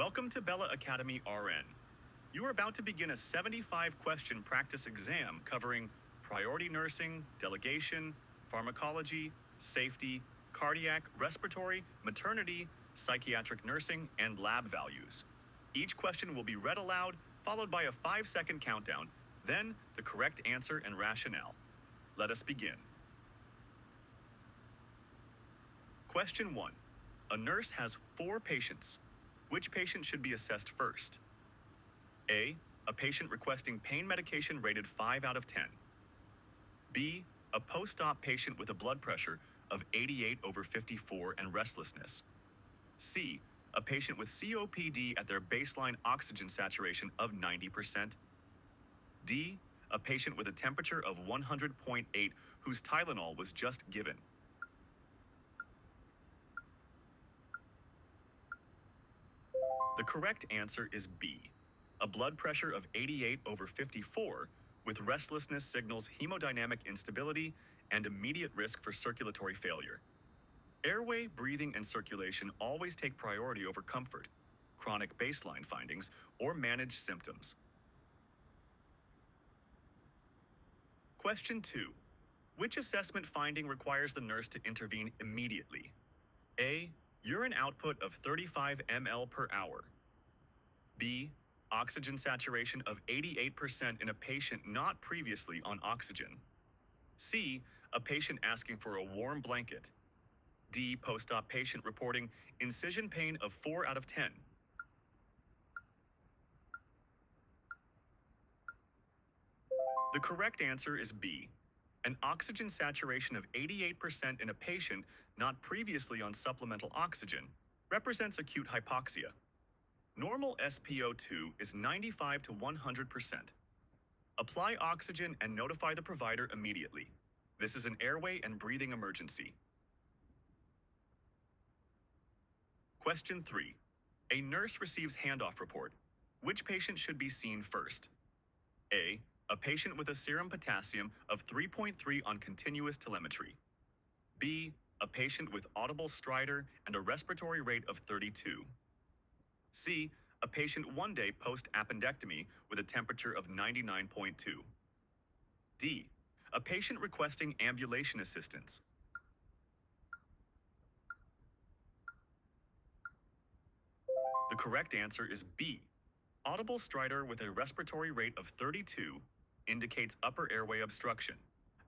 Welcome to Bella Academy RN. You are about to begin a 75-question practice exam covering priority nursing, delegation, pharmacology, safety, cardiac, respiratory, maternity, psychiatric nursing, and lab values. Each question will be read aloud, followed by a 5-second countdown, then the correct answer and rationale. Let us begin. Question 1. A nurse has 4 patients. Which patient should be assessed first? A. A patient requesting pain medication rated 5 out of 10. B. A post-op patient with a blood pressure of 88/54 and restlessness. C. A patient with COPD at their baseline oxygen saturation of 90%. D. A patient with a temperature of 100.8 whose Tylenol was just given. The correct answer is B. A blood pressure of 88/54 with restlessness signals hemodynamic instability and immediate risk for circulatory failure. Airway, breathing, and circulation always take priority over comfort, chronic baseline findings, or managed symptoms. Question 2. Which assessment finding requires the nurse to intervene immediately? A. Urine output of 35 ml per hour. B. Oxygen saturation of 88% in a patient not previously on oxygen. C. A patient asking for a warm blanket. D. Post-op patient reporting incision pain of 4 out of 10. The correct answer is B. An oxygen saturation of 88% in a patient not previously on supplemental oxygen represents acute hypoxia. Normal SpO2 is 95 to 100%. Apply oxygen and notify the provider immediately. This is an airway and breathing emergency. Question 3. A nurse receives handoff report. Which patient should be seen first? A. A patient with a serum potassium of 3.3 on continuous telemetry. B. A patient with audible stridor and a respiratory rate of 32. C. A patient 1 day post-appendectomy with a temperature of 99.2. D. A patient requesting ambulation assistance. The correct answer is B. Audible stridor with a respiratory rate of 32 indicates upper airway obstruction,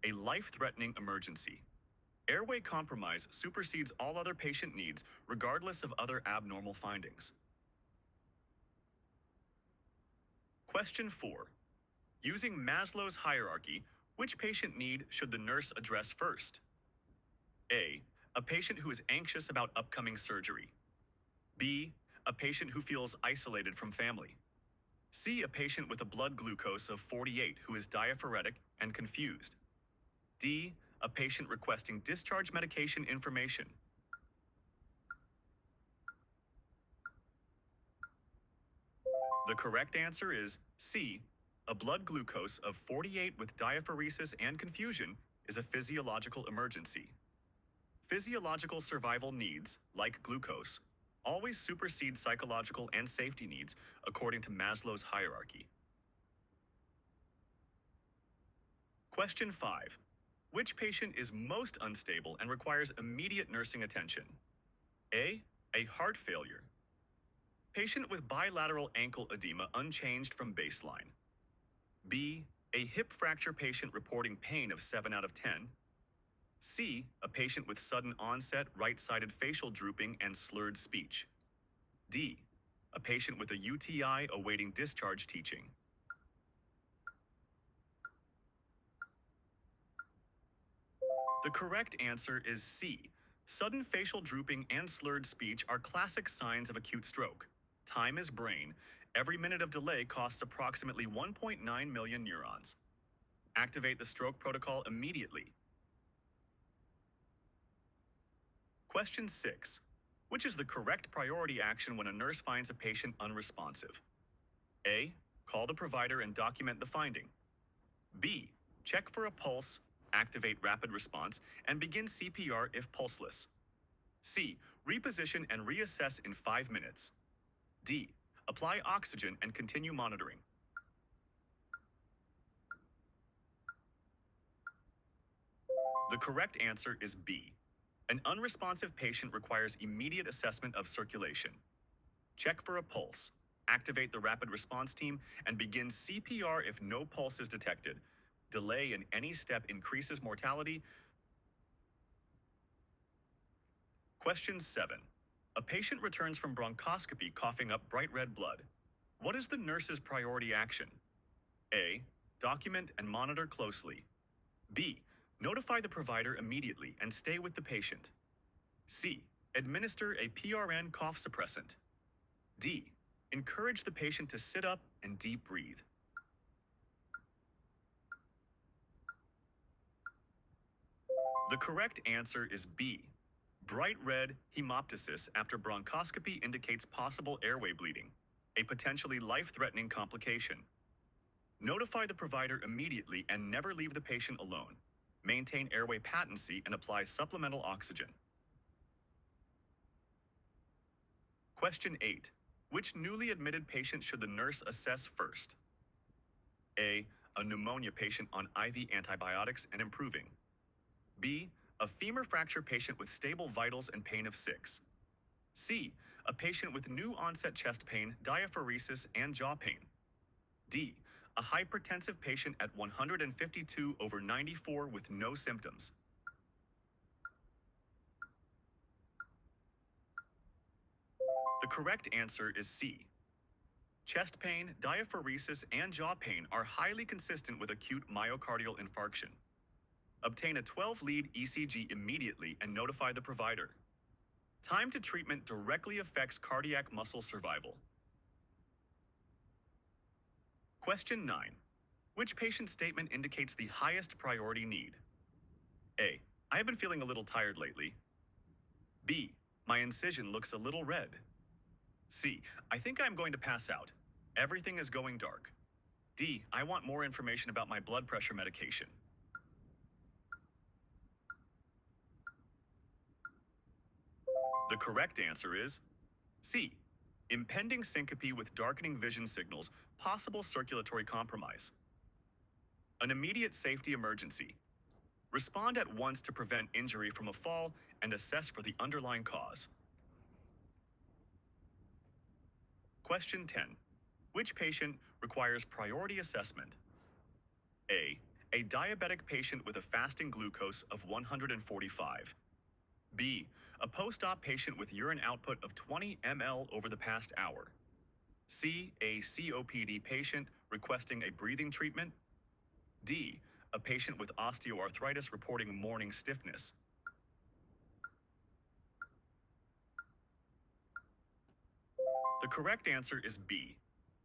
a life-threatening emergency. Airway compromise supersedes all other patient needs regardless of other abnormal findings. Question 4. Using Maslow's hierarchy, which patient need should the nurse address first? A. A patient who is anxious about upcoming surgery. B. A patient who feels isolated from family. C. A patient with a blood glucose of 48 who is diaphoretic and confused. D. A patient requesting discharge medication information. The correct answer is C. A blood glucose of 48 with diaphoresis and confusion is a physiological emergency. Physiological survival needs, like glucose, always supersede psychological and safety needs according to Maslow's hierarchy. Question 5. Which patient is most unstable and requires immediate nursing attention? A. A heart failure. Patient with bilateral ankle edema unchanged from baseline. B. A hip fracture patient reporting pain of 7 out of 10. C. A patient with sudden onset right-sided facial drooping and slurred speech. D. A patient with a UTI awaiting discharge teaching. The correct answer is C. Sudden facial drooping and slurred speech are classic signs of acute stroke. Time is brain. Every minute of delay costs approximately 1.9 million neurons. Activate the stroke protocol immediately. Question 6. Which is the correct priority action when a nurse finds a patient unresponsive? A. Call the provider and document the finding. B. Check for a pulse, activate rapid response, and begin CPR if pulseless. C. Reposition and reassess in 5 minutes. D. Apply oxygen and continue monitoring. The correct answer is B. An unresponsive patient requires immediate assessment of circulation. Check for a pulse, activate the rapid response team, and begin CPR if no pulse is detected. Delay in any step increases mortality. Question 7. A patient returns from bronchoscopy coughing up bright red blood. What is the nurse's priority action? A. Document and monitor closely. B. Notify the provider immediately and stay with the patient. C. Administer a PRN cough suppressant. D. Encourage the patient to sit up and deep breathe. The correct answer is B. Bright red hemoptysis after bronchoscopy indicates possible airway bleeding, a potentially life-threatening complication. Notify the provider immediately and never leave the patient alone. Maintain airway patency and apply supplemental oxygen. Question 8. Which newly admitted patient should the nurse assess first? A. A pneumonia patient on IV antibiotics and improving. B. A femur fracture patient with stable vitals and pain of 6. C. A patient with new onset chest pain, diaphoresis, and jaw pain. D. A hypertensive patient at 152/94 with no symptoms. The correct answer is C. Chest pain, diaphoresis, and jaw pain are highly consistent with acute myocardial infarction. Obtain a 12-lead ECG immediately and notify the provider. Time to treatment directly affects cardiac muscle survival. Question 9. Which patient statement indicates the highest priority need? A. I have been feeling a little tired lately. B. My incision looks a little red. C. I think I'm going to pass out. Everything is going dark. D. I want more information about my blood pressure medication. The correct answer is C. Impending syncope with darkening vision signals, possible circulatory compromise. An immediate safety emergency. Respond at once to prevent injury from a fall and assess for the underlying cause. Question 10. Which patient requires priority assessment? A. A diabetic patient with a fasting glucose of 145. B. A post-op patient with urine output of 20 ml over the past hour. C. A COPD patient requesting a breathing treatment. D. A patient with osteoarthritis reporting morning stiffness. The correct answer is B.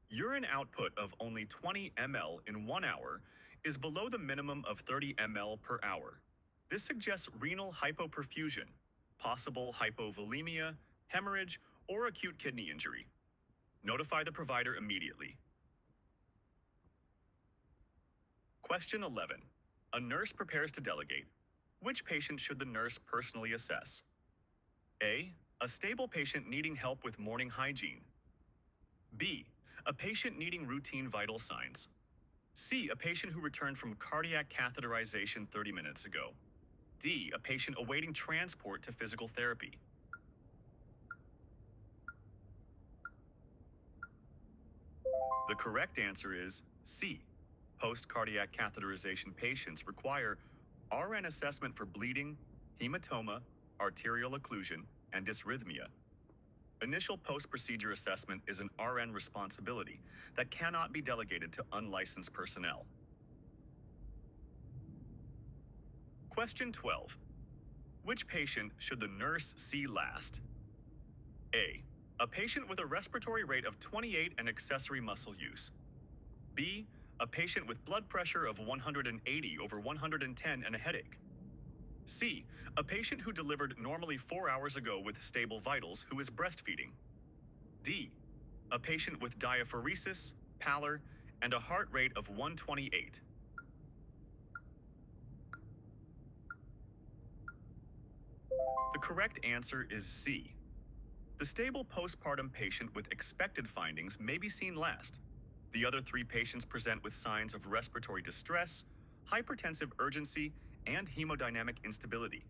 Urine output of only 20 ml in 1 hour is below the minimum of 30 ml per hour. This suggests renal hypoperfusion, possible hypovolemia, hemorrhage, or acute kidney injury. Notify the provider immediately. Question 11. A nurse prepares to delegate. Which patient should the nurse personally assess? A. A stable patient needing help with morning hygiene. B. A patient needing routine vital signs. C. A patient who returned from cardiac catheterization 30 minutes ago. D. A patient awaiting transport to physical therapy. The correct answer is C. Post-cardiac catheterization patients require RN assessment for bleeding, hematoma, arterial occlusion, and dysrhythmia. Initial post-procedure assessment is an RN responsibility that cannot be delegated to unlicensed personnel. Question 12. Which patient should the nurse see last? A. A patient with a respiratory rate of 28 and accessory muscle use. B. A patient with blood pressure of 180/110 and a headache. C. A patient who delivered normally 4 hours ago with stable vitals who is breastfeeding. D. A patient with diaphoresis, pallor, and a heart rate of 128. The correct answer is C. The stable postpartum patient with expected findings may be seen last. The other 3 patients present with signs of respiratory distress, hypertensive urgency, and hemodynamic instability,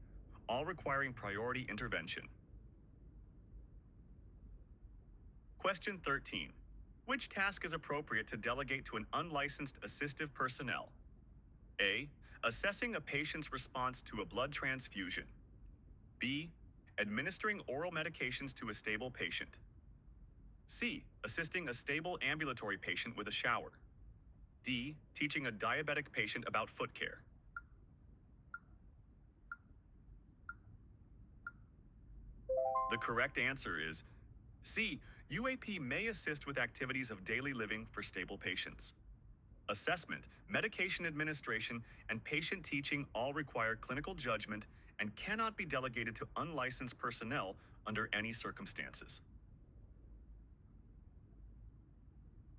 all requiring priority intervention. Question 13. Which task is appropriate to delegate to an unlicensed assistive personnel? A. Assessing a patient's response to a blood transfusion. B. Administering oral medications to a stable patient. C. Assisting a stable ambulatory patient with a shower. D. Teaching a diabetic patient about foot care. The correct answer is C. UAP may assist with activities of daily living for stable patients. Assessment, medication administration, and patient teaching all require clinical judgment and cannot be delegated to unlicensed personnel under any circumstances.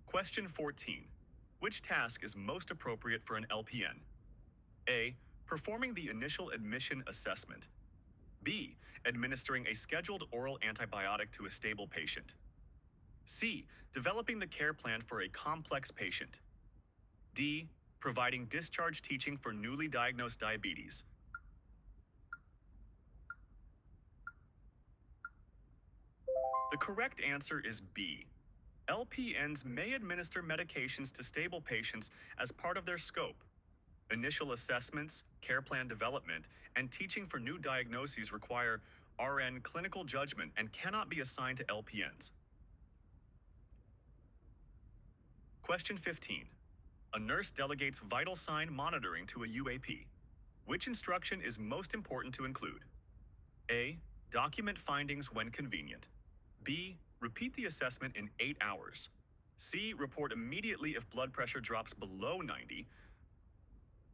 Question 14. Which task is most appropriate for an LPN? A. Performing the initial admission assessment. B. Administering a scheduled oral antibiotic to a stable patient. C. Developing the care plan for a complex patient. D. Providing discharge teaching for newly diagnosed diabetes. The correct answer is B. LPNs may administer medications to stable patients as part of their scope. Initial assessments, care plan development, and teaching for new diagnoses require RN clinical judgment and cannot be assigned to LPNs. Question 15. A nurse delegates vital sign monitoring to a UAP. Which instruction is most important to include? A. Document findings when convenient. B. Repeat the assessment in 8 hours. C. Report immediately if blood pressure drops below 90.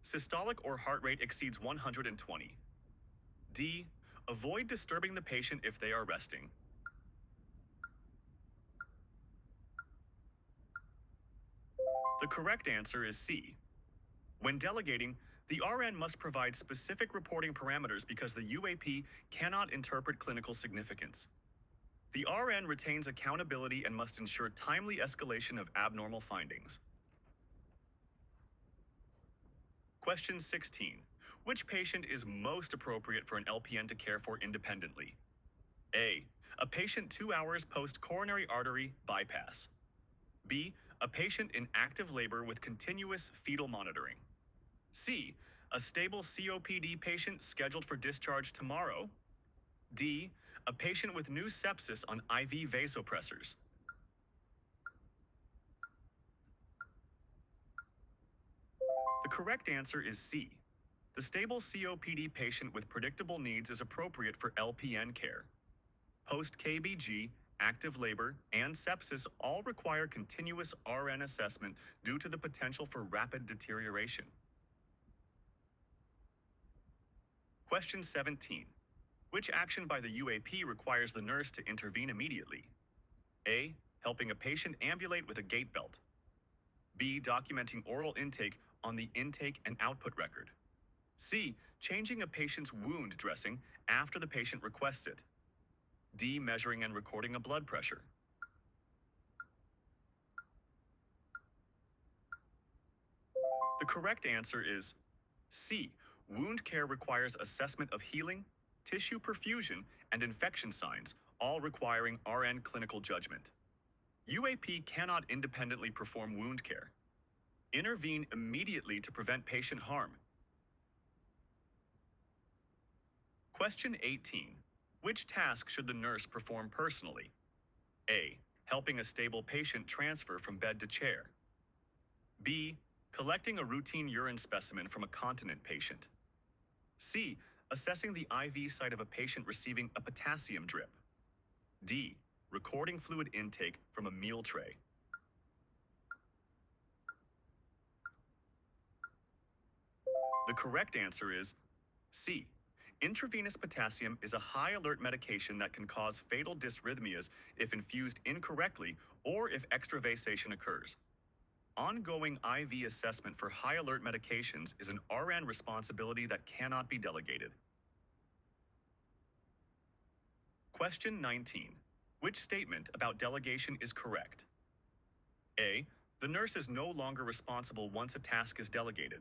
Systolic or heart rate exceeds 120. D. Avoid disturbing the patient if they are resting. The correct answer is C. When delegating, the RN must provide specific reporting parameters because the UAP cannot interpret clinical significance. The RN retains accountability and must ensure timely escalation of abnormal findings. Question 16. Which patient is most appropriate for an LPN to care for independently? A. A patient 2 hours post-coronary artery bypass. B. A patient in active labor with continuous fetal monitoring. C. A stable COPD patient scheduled for discharge tomorrow. D. A patient with new sepsis on IV vasopressors. The correct answer is C. The stable COPD patient with predictable needs is appropriate for LPN care. Post-KBG, active labor, and sepsis all require continuous RN assessment due to the potential for rapid deterioration. Question 17. Which action by the UAP requires the nurse to intervene immediately? A. Helping a patient ambulate with a gait belt. B. Documenting oral intake on the intake and output record. C. Changing a patient's wound dressing after the patient requests it. D. Measuring and recording a blood pressure. The correct answer is C. Wound care requires assessment of healing, tissue perfusion, and infection signs, all requiring RN clinical judgment. UAP cannot independently perform wound care. Intervene immediately to prevent patient harm. Question 18. Which task should the nurse perform personally? A. Helping a stable patient transfer from bed to chair. B. Collecting a routine urine specimen from a continent patient. C. Assessing the IV site of a patient receiving a potassium drip. D. Recording fluid intake from a meal tray. The correct answer is C. Intravenous potassium is a high alert medication that can cause fatal dysrhythmias if infused incorrectly or if extravasation occurs. Ongoing IV assessment for high alert medications is an RN responsibility that cannot be delegated. Question 19. Which statement about delegation is correct? A. The nurse is no longer responsible once a task is delegated.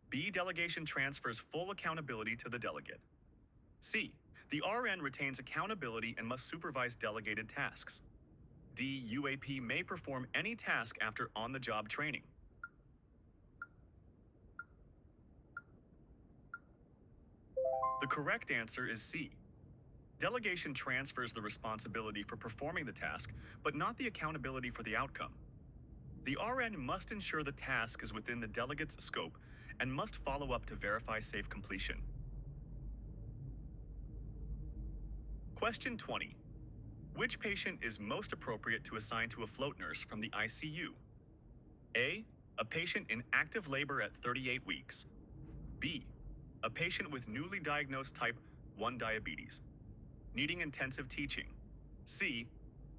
B. Delegation transfers full accountability to the delegate. C. The RN retains accountability and must supervise delegated tasks. D. UAP may perform any task after on-the-job training. The correct answer is C. Delegation transfers the responsibility for performing the task, but not the accountability for the outcome. The RN must ensure the task is within the delegate's scope and must follow up to verify safe completion. Question 20. Which patient is most appropriate to assign to a float nurse from the ICU? A. A patient in active labor at 38 weeks. B. A patient with newly diagnosed type 1 diabetes, needing intensive teaching. C.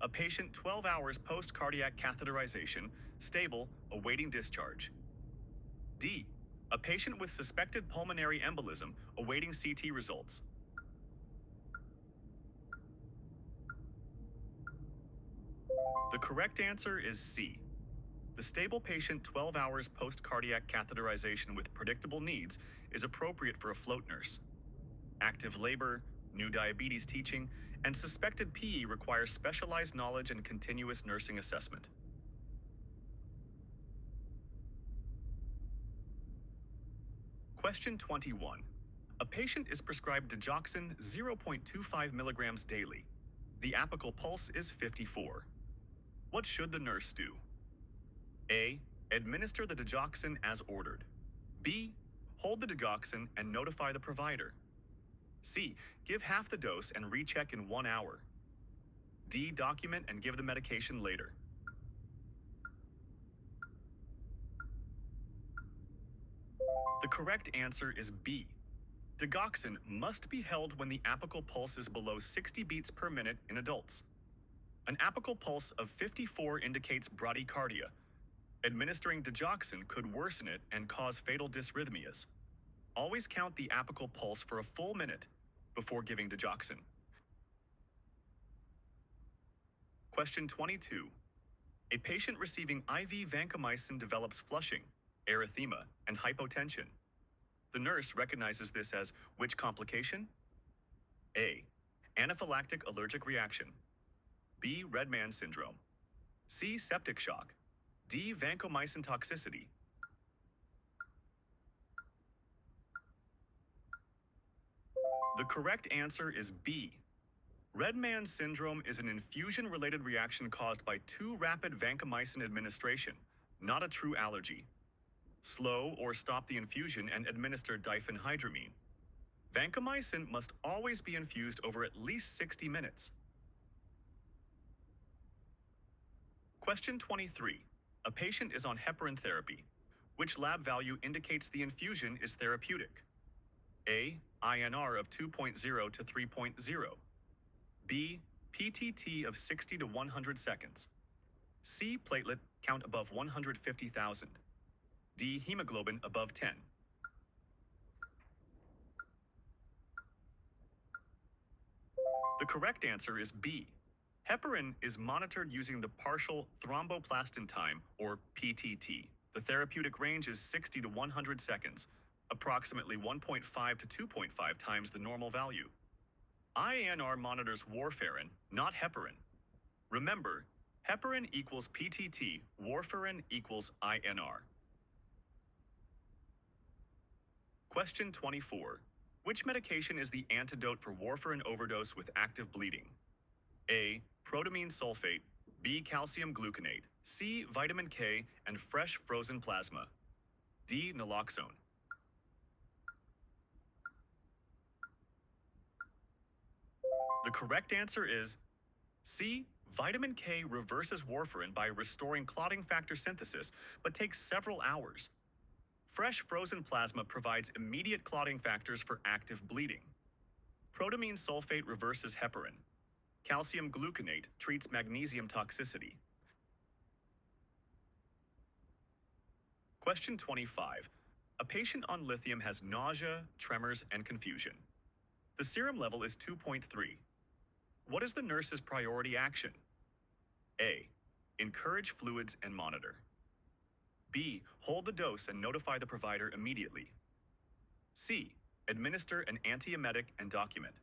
A patient 12 hours post-cardiac catheterization, stable, awaiting discharge. D. A patient with suspected pulmonary embolism, awaiting CT results. The correct answer is C. The stable patient 12 hours post-cardiac catheterization with predictable needs is appropriate for a float nurse. Active labor, new diabetes teaching, and suspected PE require specialized knowledge and continuous nursing assessment. Question 21. A patient is prescribed digoxin 0.25 milligrams daily. The apical pulse is 54. What should the nurse do? A. Administer the digoxin as ordered. B. Hold the digoxin and notify the provider. C. Give half the dose and recheck in 1 hour. D. Document and give the medication later. The correct answer is B. Digoxin must be held when the apical pulse is below 60 beats per minute in adults. An apical pulse of 54 indicates bradycardia. Administering digoxin could worsen it and cause fatal dysrhythmias. Always count the apical pulse for a full minute before giving digoxin. Question 22. A patient receiving IV vancomycin develops flushing, erythema, and hypotension. The nurse recognizes this as which complication? A. Anaphylactic allergic reaction. B. Red man syndrome. C. Septic shock. D. Vancomycin toxicity. The correct answer is B. Red man syndrome is an infusion-related reaction caused by too rapid vancomycin administration, not a true allergy. Slow or stop the infusion and administer diphenhydramine. Vancomycin must always be infused over at least 60 minutes. Question 23. A patient is on heparin therapy. Which lab value indicates the infusion is therapeutic? A. INR of 2.0 to 3.0. B. PTT of 60 to 100 seconds. C. Platelet count above 150,000. D. Hemoglobin above 10. The correct answer is B. Heparin is monitored using the partial thromboplastin time, or PTT. The therapeutic range is 60 to 100 seconds, approximately 1.5 to 2.5 times the normal value. INR monitors warfarin, not heparin. Remember, heparin equals PTT, warfarin equals INR. Question 24. Which medication is the antidote for warfarin overdose with active bleeding? A. Protamine sulfate. B. Calcium gluconate. C. Vitamin K and fresh frozen plasma. D. Naloxone. The correct answer is C. Vitamin K reverses warfarin by restoring clotting factor synthesis, but takes several hours. Fresh frozen plasma provides immediate clotting factors for active bleeding. Protamine sulfate reverses heparin. Calcium gluconate treats magnesium toxicity. Question 25. A patient on lithium has nausea, tremors, and confusion. The serum level is 2.3. What is the nurse's priority action? A. Encourage fluids and monitor. B. Hold the dose and notify the provider immediately. C. Administer an antiemetic and document.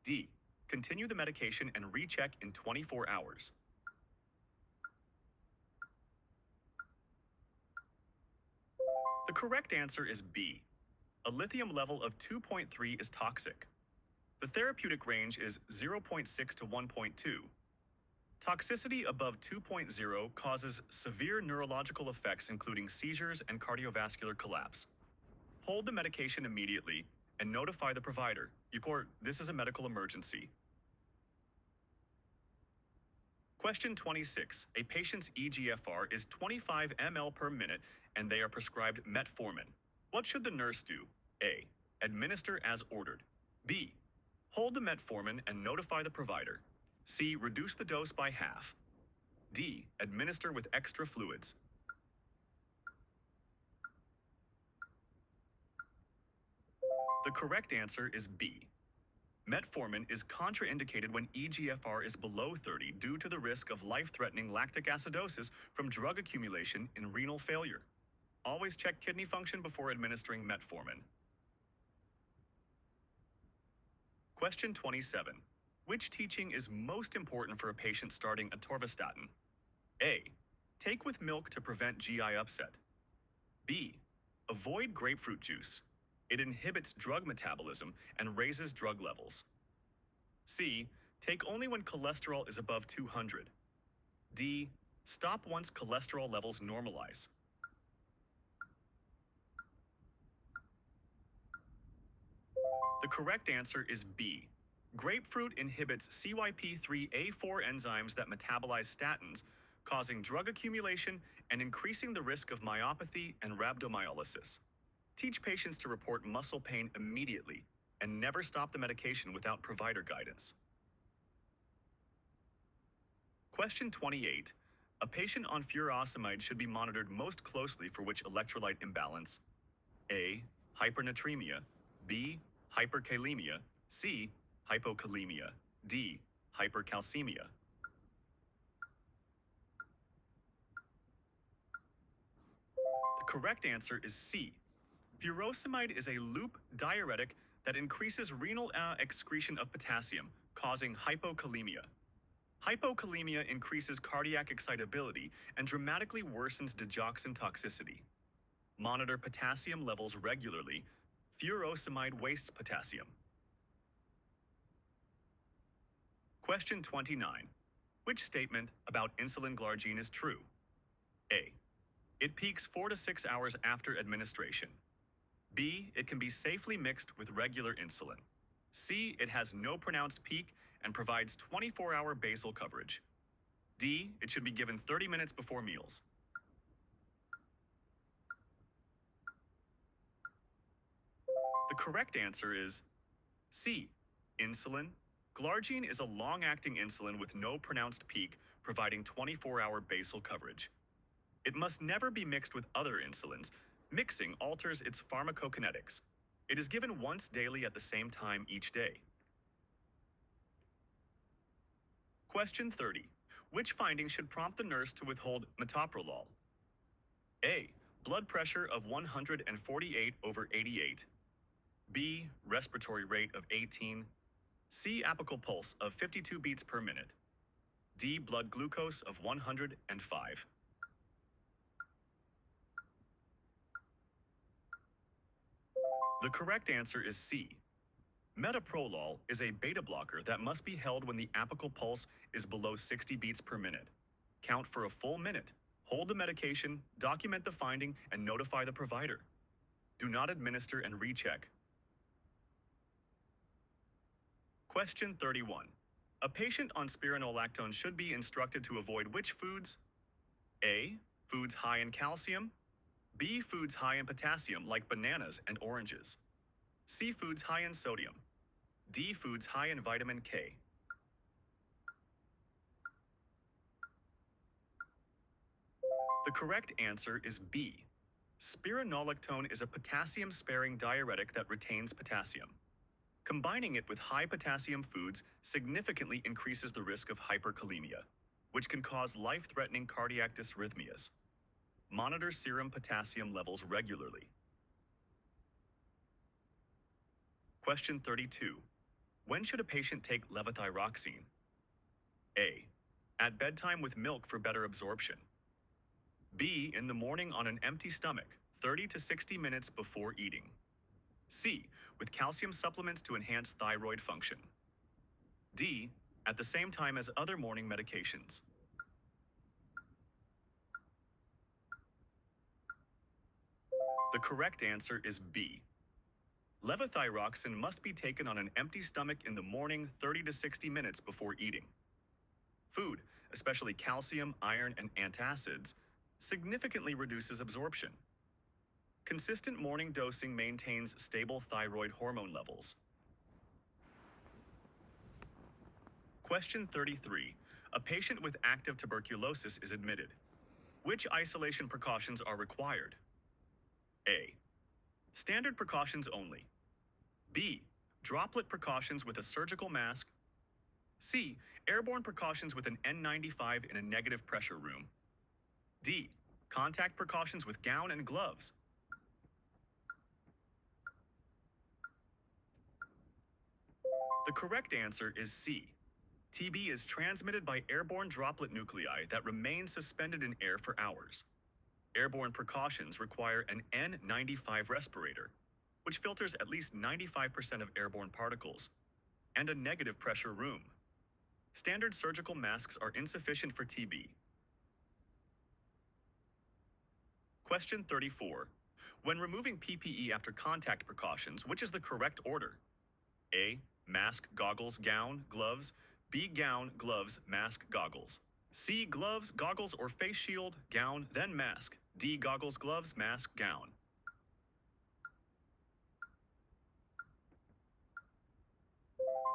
D. Continue the medication and recheck in 24 hours. The correct answer is B. A lithium level of 2.3 is toxic. The therapeutic range is 0.6 to 1.2. Toxicity above 2.0 causes severe neurological effects including seizures and cardiovascular collapse. Hold the medication immediately and notify the provider. This is a medical emergency. Question 26. A patient's eGFR is 25 ml per minute and they are prescribed metformin. What should the nurse do? A. Administer as ordered. B. Hold the metformin and notify the provider. C. Reduce the dose by half. D. Administer with extra fluids. The correct answer is B. Metformin is contraindicated when eGFR is below 30 due to the risk of life-threatening lactic acidosis from drug accumulation in renal failure. Always check kidney function before administering metformin. Question 27. Which teaching is most important for a patient starting atorvastatin? A. Take with milk to prevent GI upset. B. Avoid grapefruit juice. It inhibits drug metabolism and raises drug levels. C. Take only when cholesterol is above 200. D. Stop once cholesterol levels normalize. The correct answer is B. Grapefruit inhibits CYP3A4 enzymes that metabolize statins, causing drug accumulation and increasing the risk of myopathy and rhabdomyolysis. Teach patients to report muscle pain immediately and never stop the medication without provider guidance. Question 28. A patient on furosemide should be monitored most closely for which electrolyte imbalance? A. Hypernatremia. B. Hyperkalemia. C. Hypokalemia. D. Hypercalcemia. The correct answer is C. Furosemide is a loop diuretic that increases renal excretion of potassium, causing hypokalemia. Hypokalemia increases cardiac excitability and dramatically worsens digoxin toxicity. Monitor potassium levels regularly. Furosemide wastes potassium. Question 29. Which statement about insulin glargine is true? A. It peaks 4 to 6 hours after administration. B. It can be safely mixed with regular insulin. C. It has no pronounced peak and provides 24-hour basal coverage. D. It should be given 30 minutes before meals. The correct answer is C. Insulin. Glargine is a long-acting insulin with no pronounced peak, providing 24-hour basal coverage. It must never be mixed with other insulins. Mixing alters its pharmacokinetics. It is given once daily at the same time each day. Question 30. Which finding should prompt the nurse to withhold metoprolol? A. Blood pressure of 148/88. B. Respiratory rate of 18. C. Apical pulse of 52 beats per minute. D. Blood glucose of 105. The correct answer is C. Metoprolol is a beta blocker that must be held when the apical pulse is below 60 beats per minute. Count for a full minute. Hold the medication, document the finding, and notify the provider. Do not administer and recheck. Question 31. A patient on spironolactone should be instructed to avoid which foods? A. Foods high in calcium. B. Foods high in potassium like bananas and oranges. C. Foods high in sodium. D. Foods high in vitamin K. The correct answer is B. Spironolactone is a potassium-sparing diuretic that retains potassium. Combining it with high potassium foods significantly increases the risk of hyperkalemia, which can cause life-threatening cardiac dysrhythmias. Monitor serum potassium levels regularly. Question 32. When should a patient take levothyroxine? A. At bedtime with milk for better absorption. B. In the morning on an empty stomach, 30 to 60 minutes before eating. C. With calcium supplements to enhance thyroid function. D. At the same time as other morning medications. The correct answer is B. Levothyroxine must be taken on an empty stomach in the morning 30 to 60 minutes before eating. Food, especially calcium, iron, and antacids, significantly reduces absorption. Consistent morning dosing maintains stable thyroid hormone levels. Question 33. A patient with active tuberculosis is admitted. Which isolation precautions are required? A. Standard precautions only. B. Droplet precautions with a surgical mask. C. Airborne precautions with an N95 in a negative pressure room. D. Contact precautions with gown and gloves. The correct answer is C. TB is transmitted by airborne droplet nuclei that remain suspended in air for hours. Airborne precautions require an N95 respirator, which filters at least 95% of airborne particles, and a negative pressure room. Standard surgical masks are insufficient for TB. Question 34. When removing PPE after contact precautions, which is the correct order? A. Mask, goggles, gown, gloves. B. Gown, gloves, mask, goggles. C. Gloves, goggles, or face shield, gown, then mask. D. Goggles, gloves, mask, gown.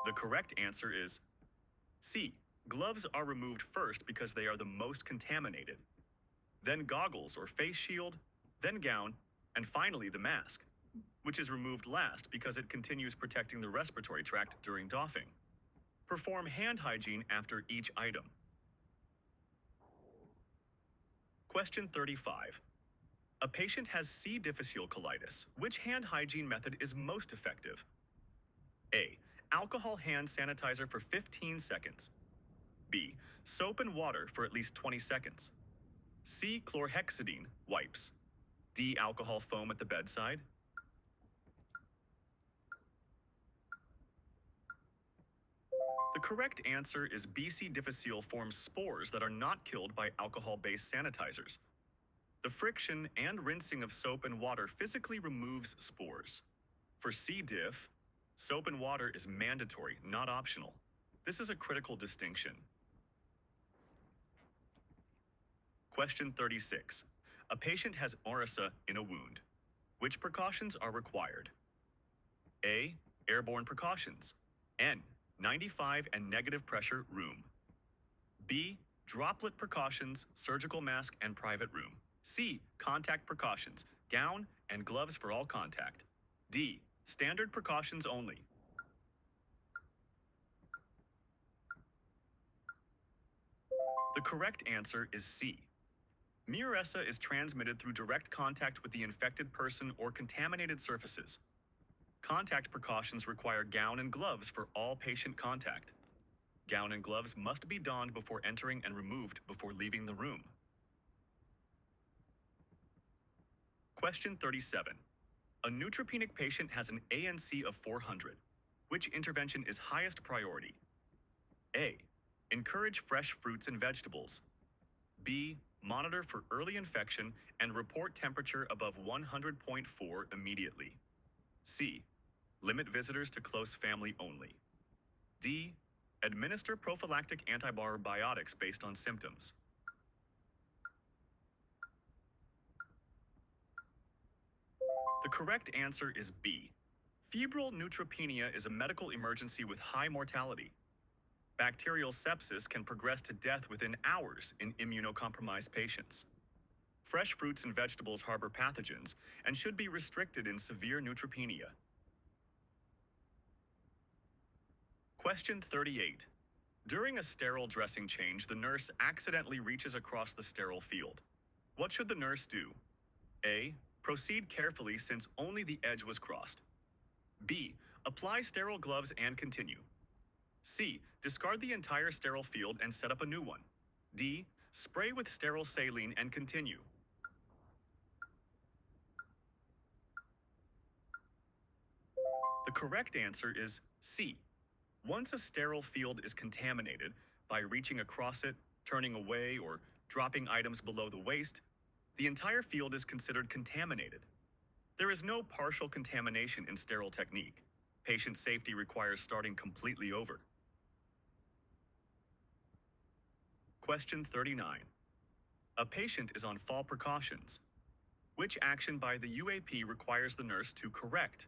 The correct answer is C. Gloves are removed first because they are the most contaminated. Then goggles or face shield, then gown, and finally the mask, which is removed last because it continues protecting the respiratory tract during doffing. Perform hand hygiene after each item. Question 35. A patient has C. difficile colitis. Which hand hygiene method is most effective? A. Alcohol hand sanitizer for 15 seconds. B. Soap and water for at least 20 seconds. C. Chlorhexidine wipes. D. Alcohol foam at the bedside. The correct answer is B. C. difficile forms spores that are not killed by alcohol-based sanitizers. The friction and rinsing of soap and water physically removes spores. For C. diff, soap and water is mandatory, not optional. This is a critical distinction. Question 36. A patient has MRSA in a wound. Which precautions are required? A. Airborne precautions. N. 95 and negative pressure room. B. Droplet precautions, surgical mask, and private room. C. Contact precautions, gown and gloves for all contact. D. Standard precautions only. The correct answer is C. MRSA is transmitted through direct contact with the infected person or contaminated surfaces. Contact precautions require gown and gloves for all patient contact. Gown and gloves must be donned before entering and removed before leaving the room. Question 37. A neutropenic patient has an ANC of 400. Which intervention is highest priority? A. Encourage fresh fruits and vegetables. B. Monitor for early infection and report temperature above 100.4 immediately. C. Limit visitors to close family only. D. Administer prophylactic antibiotics based on symptoms. The correct answer is B. Febrile neutropenia is a medical emergency with high mortality. Bacterial sepsis can progress to death within hours in immunocompromised patients. Fresh fruits and vegetables harbor pathogens and should be restricted in severe neutropenia. Question 38. During a sterile dressing change, the nurse accidentally reaches across the sterile field. What should the nurse do? A. Proceed carefully since only the edge was crossed. B. Apply sterile gloves and continue. C. Discard the entire sterile field and set up a new one. D. Spray with sterile saline and continue. The correct answer is C. Once a sterile field is contaminated, by reaching across it, turning away, or dropping items below the waist, the entire field is considered contaminated. There is no partial contamination in sterile technique. Patient safety requires starting completely over. Question 39. A patient is on fall precautions. Which action by the UAP requires the nurse to correct?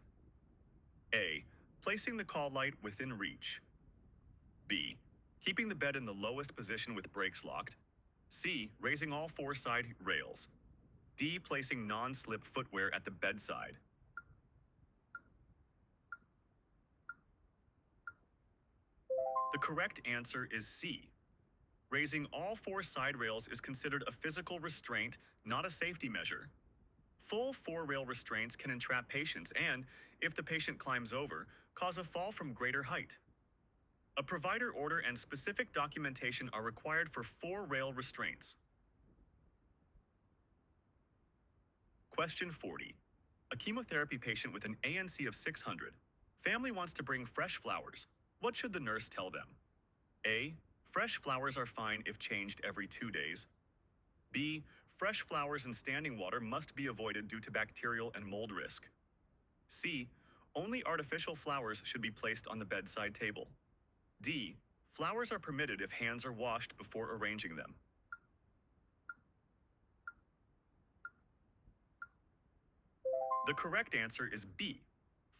A. Placing the call light within reach. B. Keeping the bed in the lowest position with brakes locked. C. Raising all four side rails. D. Placing non-slip footwear at the bedside. The correct answer is C. Raising all four side rails is considered a physical restraint, not a safety measure. Full four-rail restraints can entrap patients and, if the patient climbs over, cause a fall from greater height. A provider order and specific documentation are required for four-rail restraints. Question 40. A chemotherapy patient with an ANC of 600. Family wants to bring fresh flowers. What should the nurse tell them? A. Fresh flowers are fine if changed every 2 days. B. Fresh flowers in standing water must be avoided due to bacterial and mold risk. C. Only artificial flowers should be placed on the bedside table. D. Flowers are permitted if hands are washed before arranging them. The correct answer is B.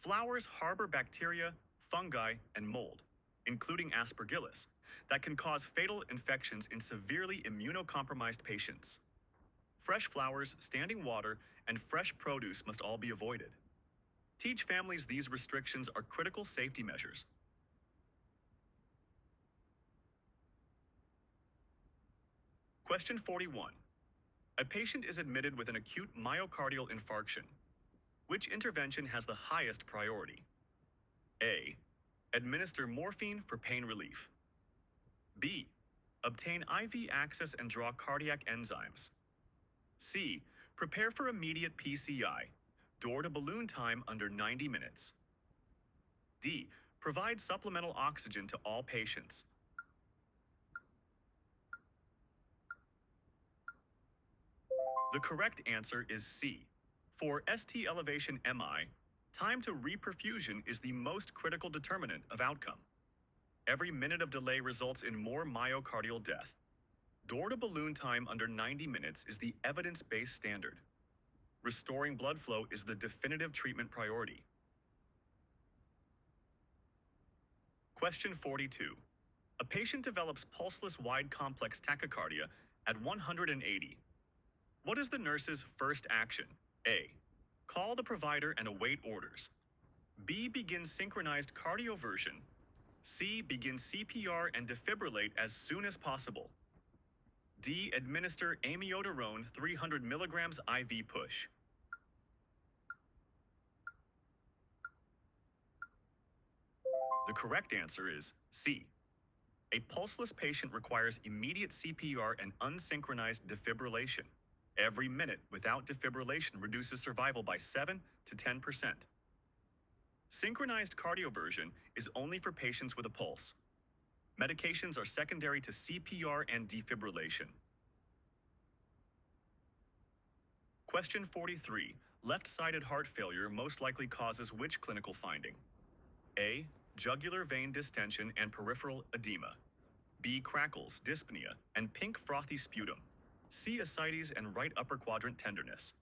Flowers harbor bacteria, fungi, and mold, including Aspergillus, that can cause fatal infections in severely immunocompromised patients. Fresh flowers, standing water, and fresh produce must all be avoided. Teach families these restrictions are critical safety measures. Question 41. A patient is admitted with an acute myocardial infarction. Which intervention has the highest priority? A. Administer morphine for pain relief. B. Obtain IV access and draw cardiac enzymes. C. Prepare for immediate PCI, door-to-balloon time under 90 minutes. D. Provide supplemental oxygen to all patients. The correct answer is C. For ST elevation MI, time to reperfusion is the most critical determinant of outcome. Every minute of delay results in more myocardial death. Door-to-balloon time under 90 minutes is the evidence-based standard. Restoring blood flow is the definitive treatment priority. Question 42. A patient develops pulseless wide complex tachycardia at 180. What is the nurse's first action? A. Call the provider and await orders. B. Begin synchronized cardioversion. C. Begin CPR and defibrillate as soon as possible. D. Administer amiodarone 300 mg IV push. The correct answer is C. A pulseless patient requires immediate CPR and unsynchronized defibrillation. Every minute without defibrillation reduces survival by 7 to 10%. Synchronized cardioversion is only for patients with a pulse. Medications are secondary to CPR and defibrillation. Question 43. Left-sided heart failure most likely causes which clinical finding? A. Jugular vein distension and peripheral edema. B. Crackles, dyspnea, and pink frothy sputum. C. Ascites and right upper quadrant tenderness.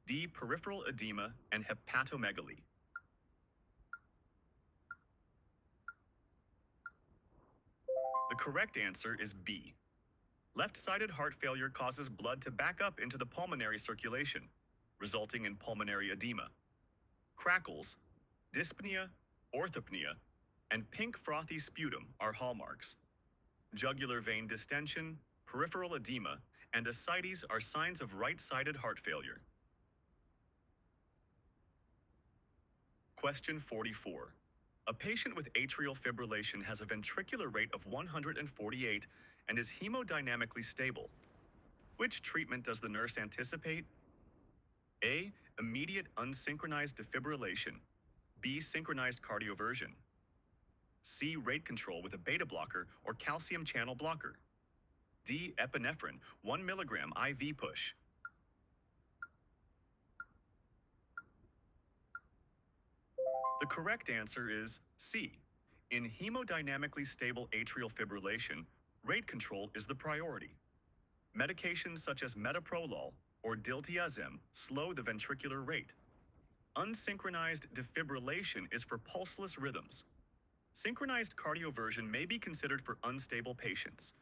D. Peripheral edema and hepatomegaly. The correct answer is B. Left-sided heart failure causes blood to back up into the pulmonary circulation, resulting in pulmonary edema. Crackles, dyspnea, orthopnea, and pink frothy sputum are hallmarks. Jugular vein distension, peripheral edema, and ascites are signs of right-sided heart failure. Question 44. A patient with atrial fibrillation has a ventricular rate of 148 and is hemodynamically stable. Which treatment does the nurse anticipate? A. Immediate unsynchronized defibrillation. B. Synchronized cardioversion. C. Rate control with a beta blocker or calcium channel blocker. D. Epinephrine, 1 milligram IV push. The correct answer is C. In hemodynamically stable atrial fibrillation, rate control is the priority. Medications such as metoprolol or diltiazem slow the ventricular rate. Unsynchronized defibrillation is for pulseless rhythms. Synchronized cardioversion may be considered for unstable patients.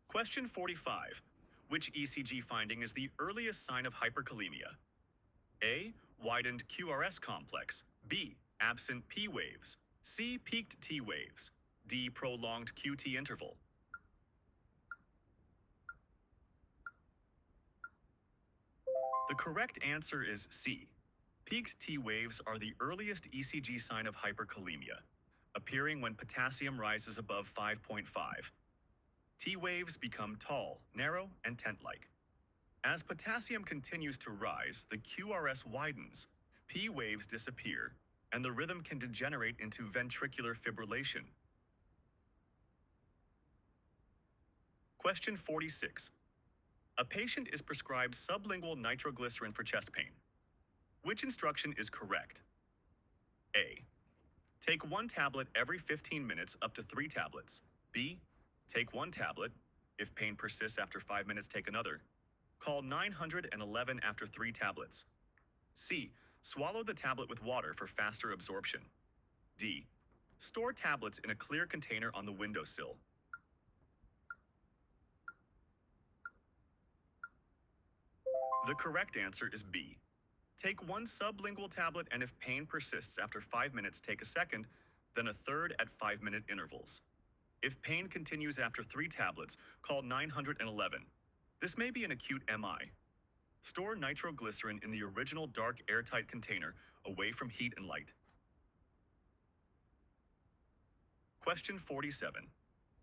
Question 45. Which ECG finding is the earliest sign of hyperkalemia? A. Widened QRS complex. B. Absent P waves. C. Peaked T waves. D. Prolonged QT interval. The correct answer is C. Peaked T waves are the earliest ECG sign of hyperkalemia, appearing when potassium rises above 5.5. T waves become tall, narrow, and tent-like. As potassium continues to rise, the QRS widens, P waves disappear, and the rhythm can degenerate into ventricular fibrillation. Question 46. A patient is prescribed sublingual nitroglycerin for chest pain. Which instruction is correct? A. Take 1 tablet every 15 minutes up to 3 tablets. B. Take 1 tablet. If pain persists after 5 minutes, take another. Call 911 after 3 tablets. C. Swallow the tablet with water for faster absorption. D. Store tablets in a clear container on the windowsill. The correct answer is B. Take 1 sublingual tablet, and if pain persists after 5 minutes, take a second, then a third at 5-minute intervals. If pain continues after 3 tablets, call 911. This may be an acute MI. Store nitroglycerin in the original dark airtight container away from heat and light. Question 47.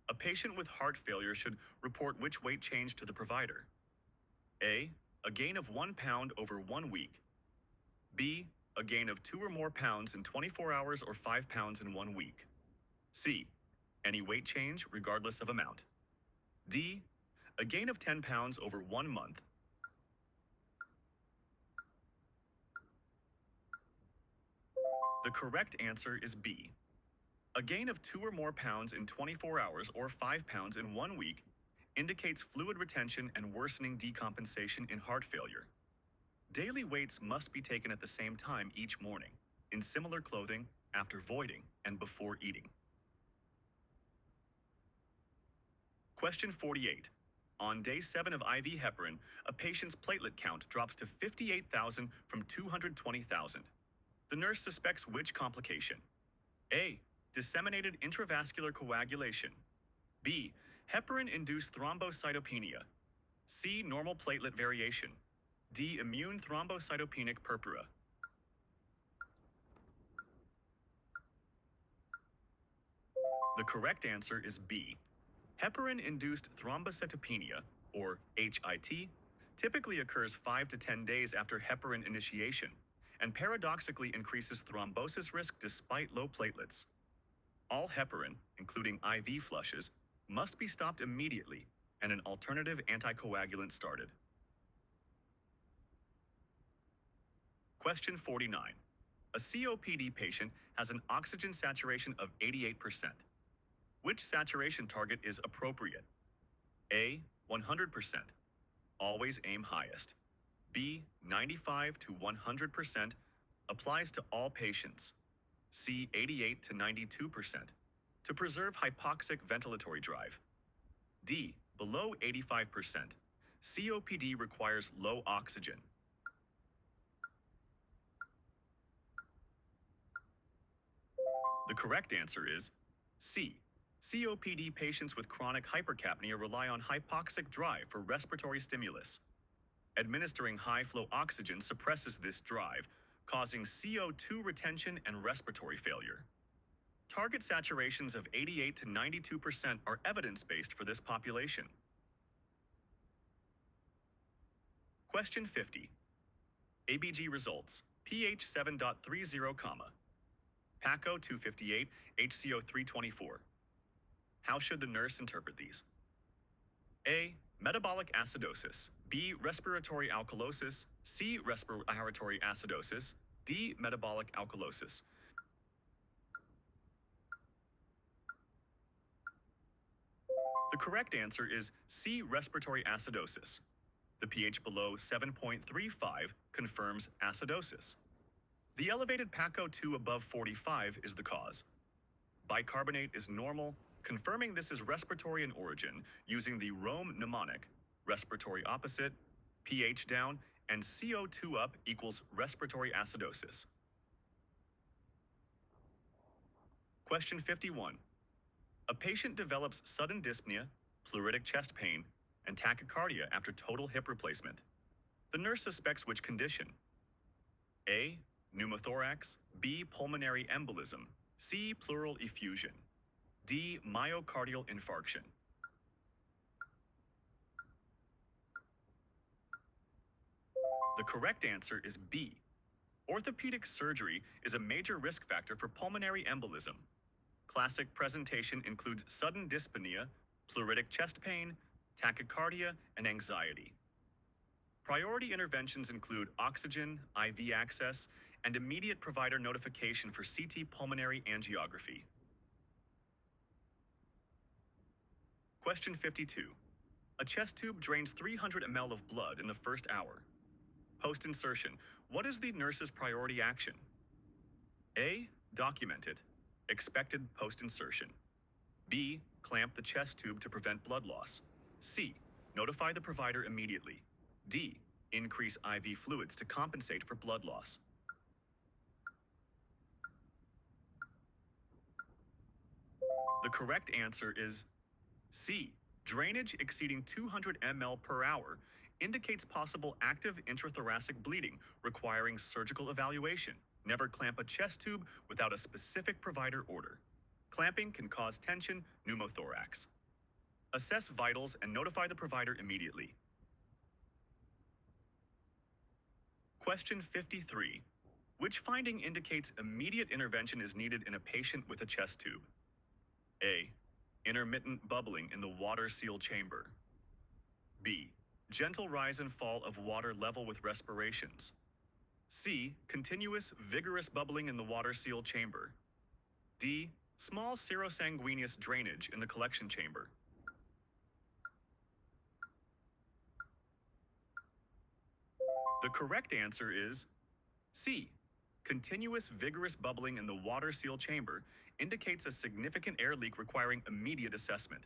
A patient with heart failure should report which weight change to the provider? A. A gain of 1 pound over 1 week. B. A gain of 2 or more pounds in 24 hours or 5 pounds in 1 week. C. Any weight change regardless of amount. D. A gain of 10 pounds over 1 month. The correct answer is B. A gain of 2 or more pounds in 24 hours or 5 pounds in 1 week indicates fluid retention and worsening decompensation in heart failure. Daily weights must be taken at the same time each morning, in similar clothing, after voiding, and before eating. Question 48. On day 7 of IV heparin, a patient's platelet count drops to 58,000 from 220,000. The nurse suspects which complication? A. Disseminated intravascular coagulation. B. Heparin-induced thrombocytopenia. C. Normal platelet variation. D. Immune thrombocytopenic purpura. The correct answer is B. Heparin-induced thrombocytopenia, or HIT, typically occurs 5 to 10 days after heparin initiation, and paradoxically increases thrombosis risk despite low platelets. All heparin, including IV flushes, must be stopped immediately and an alternative anticoagulant started. Question 49. A COPD patient has an oxygen saturation of 88%. Which saturation target is appropriate? A. 100%. Always aim highest. B. 95 to 100%. Applies to all patients. C. 88 to 92%. To preserve hypoxic ventilatory drive. D. Below 85%. COPD requires low oxygen. The correct answer is C. COPD patients with chronic hypercapnia rely on hypoxic drive for respiratory stimulus. Administering high-flow oxygen suppresses this drive, causing CO2 retention and respiratory failure. Target saturations of 88 to 92% are evidence-based for this population. Question 50. ABG results: pH 7.30, PACO 258, HCO 324. How should the nurse interpret these? A. Metabolic acidosis. B. Respiratory alkalosis. C. Respiratory acidosis. D. Metabolic alkalosis. The correct answer is C. Respiratory acidosis. The pH below 7.35 confirms acidosis. The elevated PACO2 above 45 is the cause. Bicarbonate is normal, confirming this is respiratory in origin using the Rome mnemonic: respiratory opposite, pH down, and CO2 up equals respiratory acidosis. Question 51. A patient develops sudden dyspnea, pleuritic chest pain, and tachycardia after total hip replacement. The nurse suspects which condition? A. Pneumothorax. B. Pulmonary embolism. C. Pleural effusion. D. Myocardial infarction. The correct answer is B. Orthopedic surgery is a major risk factor for pulmonary embolism. Classic presentation includes sudden dyspnea, pleuritic chest pain, tachycardia, and anxiety. Priority interventions include oxygen, IV access, and immediate provider notification for CT pulmonary angiography. Question 52. A chest tube drains 300 ml of blood in the first hour. Post-insertion, what is the nurse's priority action? A. Document it. Expected post-insertion. B. Clamp the chest tube to prevent blood loss. C. Notify the provider immediately. D. Increase IV fluids to compensate for blood loss. The correct answer is C. Drainage exceeding 200 ml per hour indicates possible active intrathoracic bleeding requiring surgical evaluation. Never clamp a chest tube without a specific provider order. Clamping can cause tension, pneumothorax. Assess vitals and notify the provider immediately. Question 53. Which finding indicates immediate intervention is needed in a patient with a chest tube? A. Intermittent bubbling in the water seal chamber. B. Gentle rise and fall of water level with respirations. C. Continuous, vigorous bubbling in the water seal chamber. D. Small serosanguineous drainage in the collection chamber. The correct answer is C. Continuous, vigorous bubbling in the water seal chamber indicates a significant air leak requiring immediate assessment.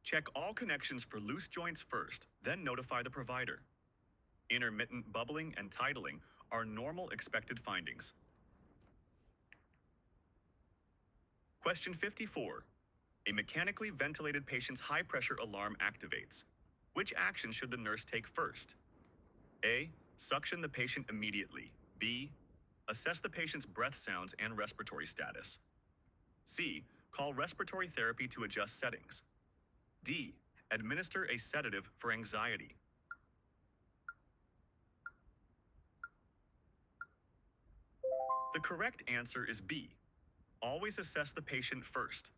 Check all connections for loose joints first, then notify the provider. Intermittent bubbling and tidling are normal expected findings. Question 54. A mechanically ventilated patient's high-pressure alarm activates. Which action should the nurse take first? A. Suction the patient immediately. B. Assess the patient's breath sounds and respiratory status. C. Call respiratory therapy to adjust settings. D. Administer a sedative for anxiety. The correct answer is B. Always assess the patient first.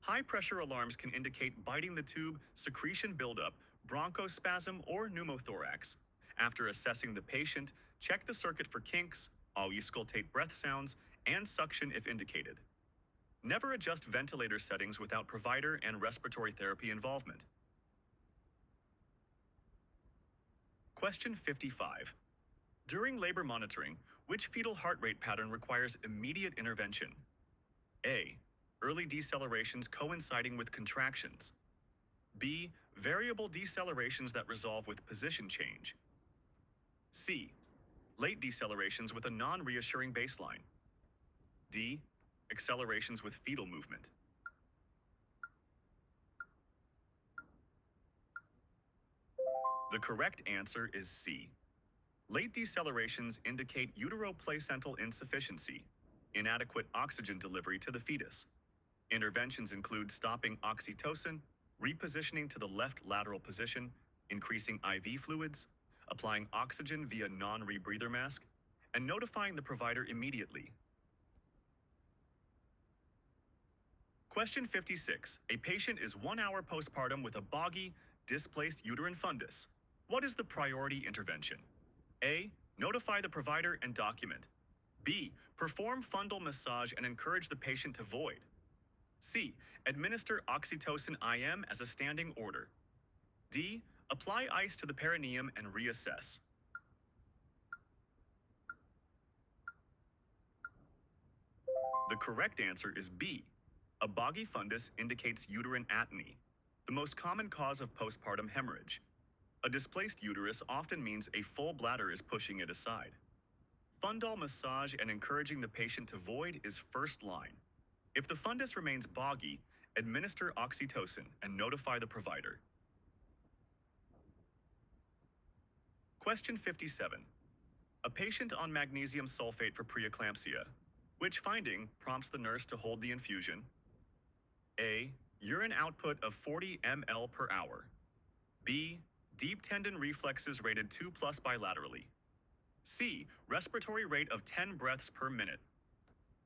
High-pressure alarms can indicate biting the tube, secretion buildup, bronchospasm, or pneumothorax. After assessing the patient, check the circuit for kinks, auscultate breath sounds, and suction if indicated. Never adjust ventilator settings without provider and respiratory therapy involvement. Question 55. During labor monitoring, which fetal heart rate pattern requires immediate intervention? A. Early decelerations coinciding with contractions. B. Variable decelerations that resolve with position change. C. Late decelerations with a non-reassuring baseline. D. accelerations with fetal movement. The correct answer is C. Late decelerations indicate uteroplacental insufficiency, inadequate oxygen delivery to the fetus. Interventions include stopping oxytocin, repositioning to the left lateral position, increasing IV fluids, applying oxygen via non-rebreather mask, and notifying the provider immediately. Question 56. A patient is 1 hour postpartum with a boggy, displaced uterine fundus. What is the priority intervention? A. Notify the provider and document. B. Perform fundal massage and encourage the patient to void. C. Administer oxytocin IM as a standing order. D. Apply ice to the perineum and reassess. The correct answer is B. A boggy fundus indicates uterine atony, the most common cause of postpartum hemorrhage. A displaced uterus often means a full bladder is pushing it aside. Fundal massage and encouraging the patient to void is first line. If the fundus remains boggy, administer oxytocin and notify the provider. Question 57. A patient on magnesium sulfate for preeclampsia. Which finding prompts the nurse to hold the infusion? A. Urine output of 40 ml per hour. B. Deep tendon reflexes rated 2+ bilaterally. C. Respiratory rate of 10 breaths per minute.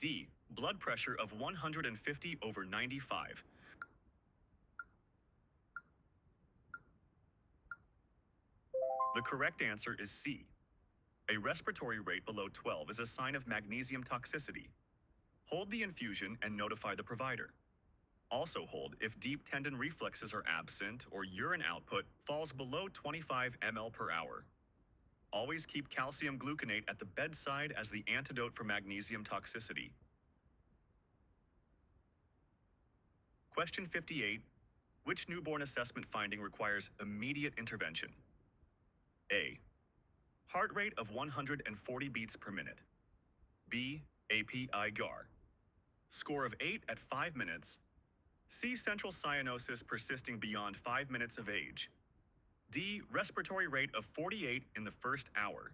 D. Blood pressure of 150/95. The correct answer is C. A respiratory rate below 12 is a sign of magnesium toxicity. Hold the infusion and notify the provider. Also hold if deep tendon reflexes are absent or urine output falls below 25 ml per hour. Always keep calcium gluconate at the bedside as the antidote for magnesium toxicity. Question 58. Which newborn assessment finding requires immediate intervention? A. Heart rate of 140 beats per minute. B. API-GAR. Score of 8 at 5 minutes. C. Central cyanosis persisting beyond 5 minutes of age. D. Respiratory rate of 48 in the first hour.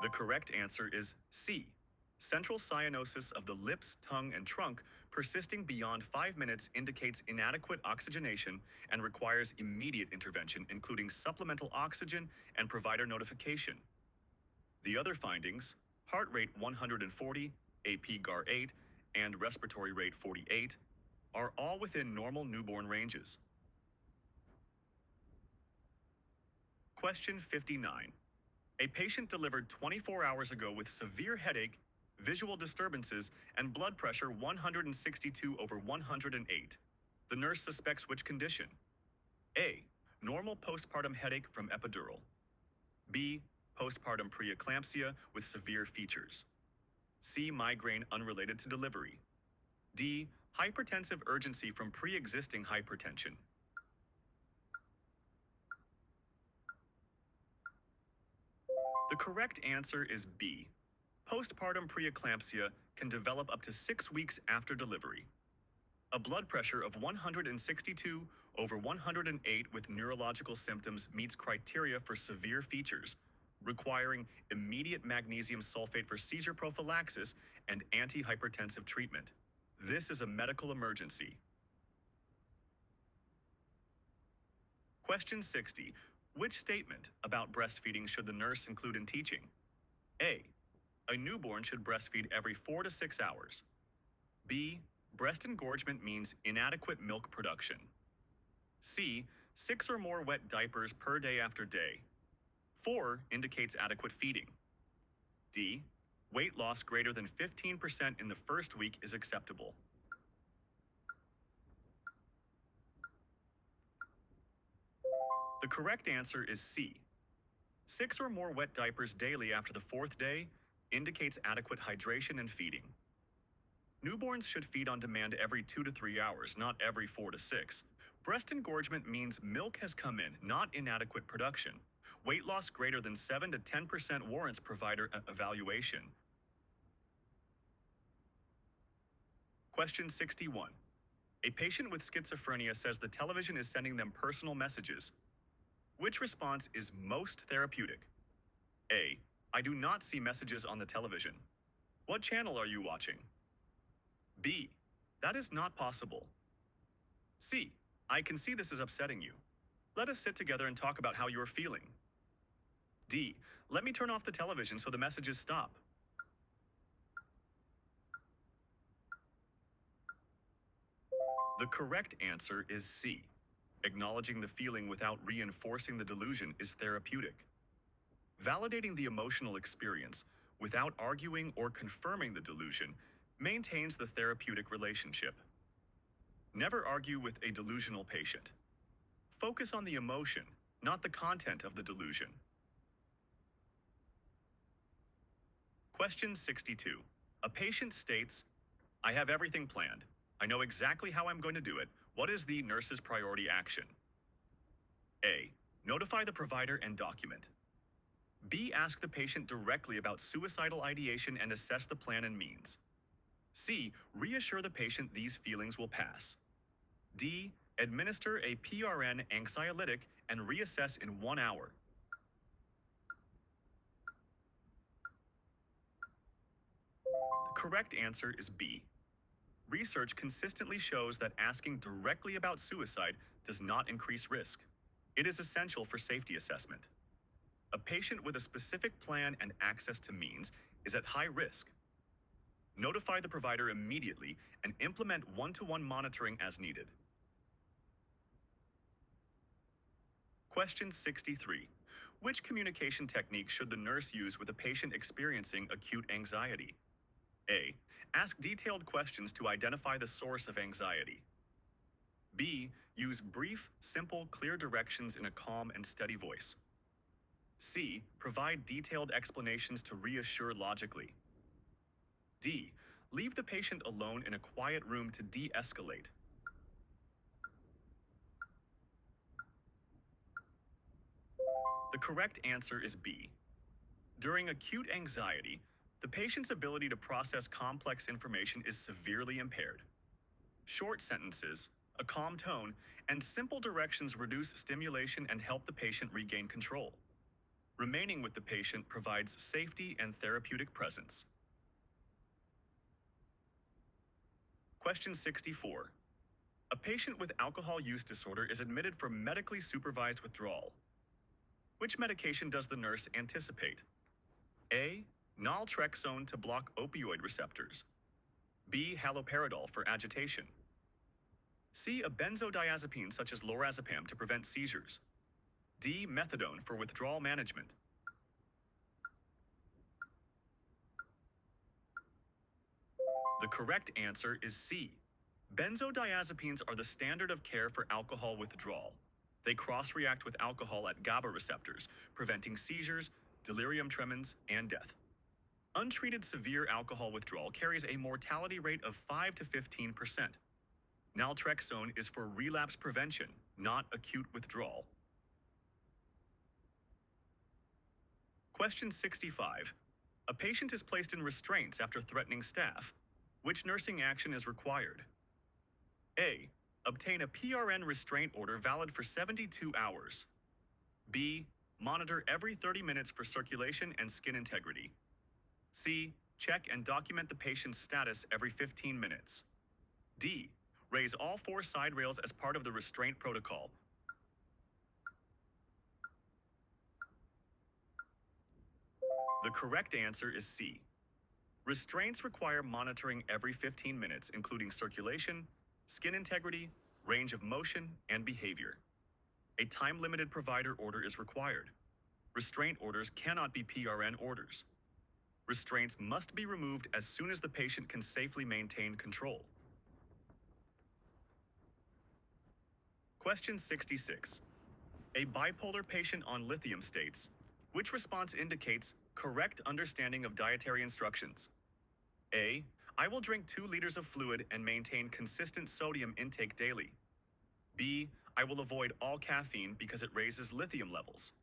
The correct answer is C. Central cyanosis of the lips, tongue, and trunk persisting beyond 5 minutes indicates inadequate oxygenation and requires immediate intervention, including supplemental oxygen and provider notification. The other findings, heart rate 140, AP-GAR 8, and respiratory rate 48, are all within normal newborn ranges. Question 59. A patient delivered 24 hours ago with severe headache, visual disturbances, and blood pressure 162/108. The nurse suspects which condition? A. Normal postpartum headache from epidural. B. Postpartum preeclampsia with severe features. C. Migraine unrelated to delivery. D. Hypertensive urgency from pre-existing hypertension. The correct answer is B. Postpartum preeclampsia can develop up to 6 weeks after delivery. A blood pressure of 162/108 with neurological symptoms meets criteria for severe features, requiring immediate magnesium sulfate for seizure prophylaxis and antihypertensive treatment. This is a medical emergency. Question 60. Which statement about breastfeeding should the nurse include in teaching? A. A newborn should breastfeed every 4 to 6 hours. B. Breast engorgement means inadequate milk production. C. 6 or more wet diapers per day after day. 4 indicates adequate feeding. D. Weight loss greater than 15% in the first week is acceptable. The correct answer is C. 6 or more wet diapers daily after the 4th day indicates adequate hydration and feeding. Newborns should feed on demand every 2 to 3 hours, not every 4 to 6. Breast engorgement means milk has come in, not inadequate production. Weight loss greater than 7 to 10% warrants provider evaluation. Question 61. A patient with schizophrenia says the television is sending them personal messages. Which response is most therapeutic? A. I do not see messages on the television. What channel are you watching? B. That is not possible. C. I can see this is upsetting you. Let us sit together and talk about how you are feeling. D. Let me turn off the television so the messages stop. The correct answer is C. Acknowledging the feeling without reinforcing the delusion is therapeutic. Validating the emotional experience without arguing or confirming the delusion maintains the therapeutic relationship. Never argue with a delusional patient. Focus on the emotion, not the content of the delusion. Question 62. A patient states, I have everything planned. I know exactly how I'm going to do it. What is the nurse's priority action? A. Notify the provider and document. B. Ask the patient directly about suicidal ideation and assess the plan and means. C. Reassure the patient these feelings will pass. D. Administer a PRN anxiolytic and reassess in 1 hour. The correct answer is B. Research consistently shows that asking directly about suicide does not increase risk. It is essential for safety assessment. A patient with a specific plan and access to means is at high risk. Notify the provider immediately and implement one-to-one monitoring as needed. Question 63. Which communication technique should the nurse use with a patient experiencing acute anxiety? A. Ask detailed questions to identify the source of anxiety. B. Use brief, simple, clear directions in a calm and steady voice. C. Provide detailed explanations to reassure logically. D. Leave the patient alone in a quiet room to de-escalate. The correct answer is B. During acute anxiety, the patient's ability to process complex information is severely impaired. Short sentences, a calm tone, and simple directions reduce stimulation and help the patient regain control. Remaining with the patient provides safety and therapeutic presence. Question 64. A patient with alcohol use disorder is admitted for medically supervised withdrawal. Which medication does the nurse anticipate? A. Naltrexone to block opioid receptors. B. Haloperidol for agitation. C. A benzodiazepine such as lorazepam to prevent seizures. D. Methadone for withdrawal management. The correct answer is C. Benzodiazepines are the standard of care for alcohol withdrawal. They cross-react with alcohol at GABA receptors, preventing seizures, delirium tremens, and death. Untreated severe alcohol withdrawal carries a mortality rate of 5 to 15%. Naltrexone is for relapse prevention, not acute withdrawal. Question 65. A patient is placed in restraints after threatening staff. Which nursing action is required? A. Obtain a PRN restraint order valid for 72 hours. B. Monitor every 30 minutes for circulation and skin integrity. C. Check and document the patient's status every 15 minutes. D. Raise all 4 side rails as part of the restraint protocol. The correct answer is C. Restraints require monitoring every 15 minutes, including circulation, skin integrity, range of motion, and behavior. A time-limited provider order is required. Restraint orders cannot be PRN orders. Restraints must be removed as soon as the patient can safely maintain control. Question 66. A bipolar patient on lithium states, which response indicates correct understanding of dietary instructions? A. I will drink 2 liters of fluid and maintain consistent sodium intake daily. B. I will avoid all caffeine because it raises lithium levels.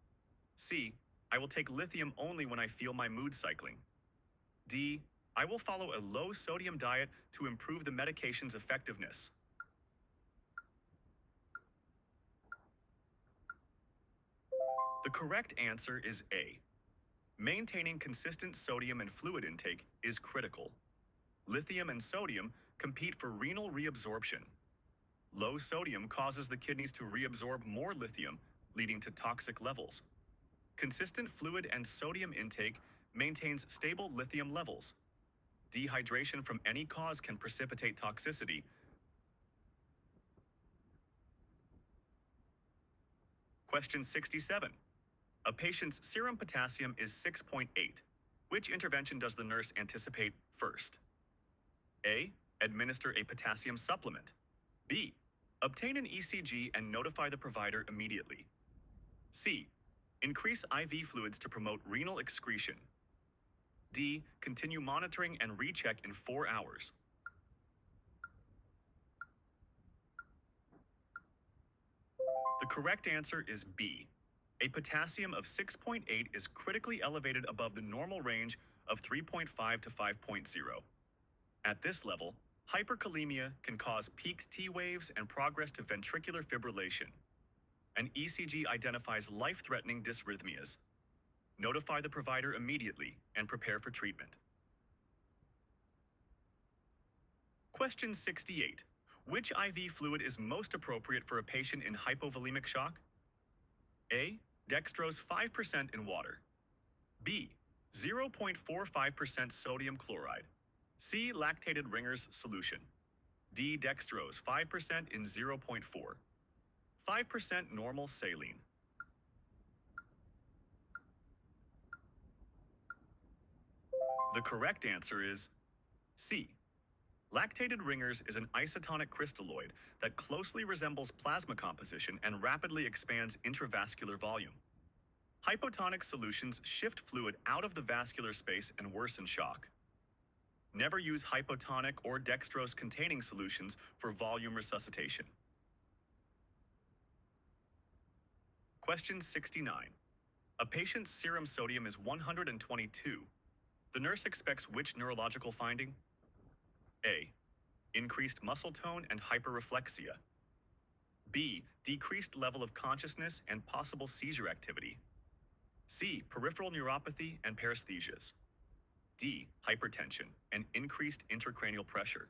C. I will take lithium only when I feel my mood cycling. D. I will follow a low sodium diet to improve the medication's effectiveness. The correct answer is A. Maintaining consistent sodium and fluid intake is critical. Lithium and sodium compete for renal reabsorption. Low sodium causes the kidneys to reabsorb more lithium, leading to toxic levels. Consistent fluid and sodium intake maintains stable lithium levels. Dehydration from any cause can precipitate toxicity. Question 67. A patient's serum potassium is 6.8. Which intervention does the nurse anticipate first? A. Administer a potassium supplement. B. Obtain an ECG and notify the provider immediately. C. Increase IV fluids to promote renal excretion. D. Continue monitoring and recheck in 4 hours. The correct answer is B. A potassium of 6.8 is critically elevated above the normal range of 3.5 to 5.0. At this level, hyperkalemia can cause peak T waves and progress to ventricular fibrillation. An ECG identifies life-threatening dysrhythmias. Notify the provider immediately and prepare for treatment. Question 68. Which IV fluid is most appropriate for a patient in hypovolemic shock? A. Dextrose 5% in water. B. 0.45% sodium chloride. C. Lactated Ringer's solution. D. Dextrose 5% in 0.4. 5% normal saline. The correct answer is C. Lactated Ringer's is an isotonic crystalloid that closely resembles plasma composition and rapidly expands intravascular volume. Hypotonic solutions shift fluid out of the vascular space and worsen shock. Never use hypotonic or dextrose-containing solutions for volume resuscitation. Question 69. A patient's serum sodium is 122. The nurse expects which neurological finding? A. Increased muscle tone and hyperreflexia. B. Decreased level of consciousness and possible seizure activity. C. Peripheral neuropathy and paresthesias. D. Hypertension and increased intracranial pressure.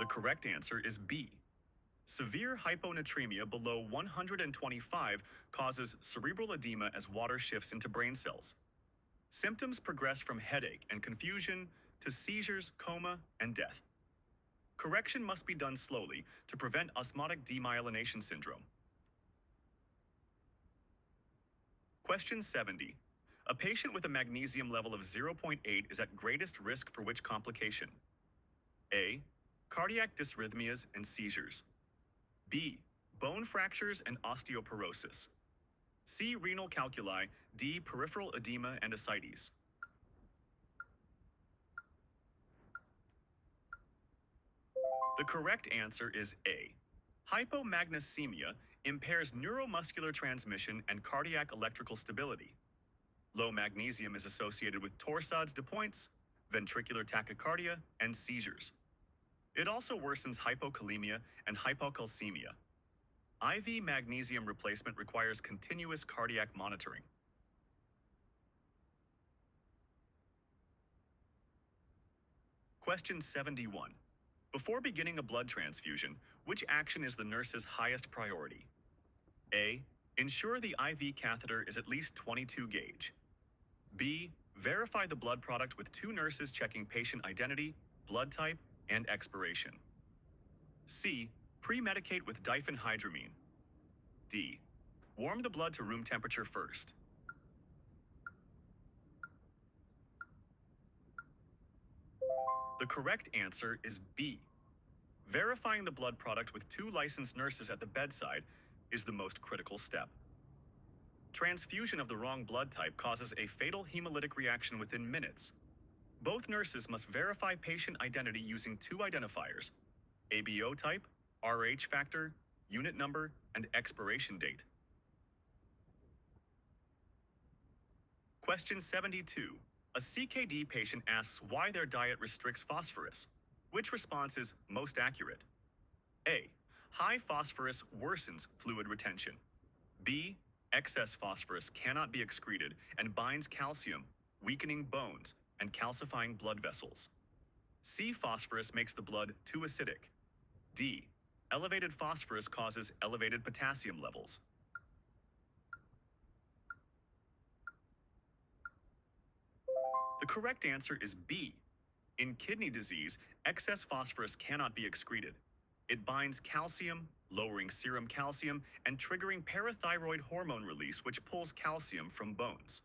The correct answer is B. Severe hyponatremia below 125 causes cerebral edema as water shifts into brain cells. Symptoms progress from headache and confusion to seizures, coma, and death. Correction must be done slowly to prevent osmotic demyelination syndrome. Question 70. A patient with a magnesium level of 0.8 is at greatest risk for which complication? A. Cardiac dysrhythmias and seizures. B. Bone fractures and osteoporosis. C. Renal calculi. D. Peripheral edema and ascites. The correct answer is A. Hypomagnesemia impairs neuromuscular transmission and cardiac electrical stability. Low magnesium is associated with torsades de pointes, ventricular tachycardia, and seizures. It also worsens hypokalemia and hypocalcemia. IV magnesium replacement requires continuous cardiac monitoring. Question 71. Before beginning a blood transfusion, which action is the nurse's highest priority? A. Ensure the IV catheter is at least 22 gauge. B. Verify the blood product with 2 nurses checking patient identity, blood type, and expiration. C. Pre-medicate with diphenhydramine. D. Warm the blood to room temperature first. The correct answer is B. Verifying the blood product with 2 licensed nurses at the bedside is the most critical step. Transfusion of the wrong blood type causes a fatal hemolytic reaction within minutes. Both nurses must verify patient identity using 2 identifiers: ABO type, RH factor, unit number, and expiration date. Question 72. A CKD patient asks why their diet restricts phosphorus. Which response is most accurate? A. High phosphorus worsens fluid retention. B. Excess phosphorus cannot be excreted and binds calcium, weakening bones and calcifying blood vessels. C. Phosphorus makes the blood too acidic. D. Elevated phosphorus causes elevated potassium levels. The correct answer is B. In kidney disease, excess phosphorus cannot be excreted. It binds calcium, lowering serum calcium and triggering parathyroid hormone release, which pulls calcium from bones.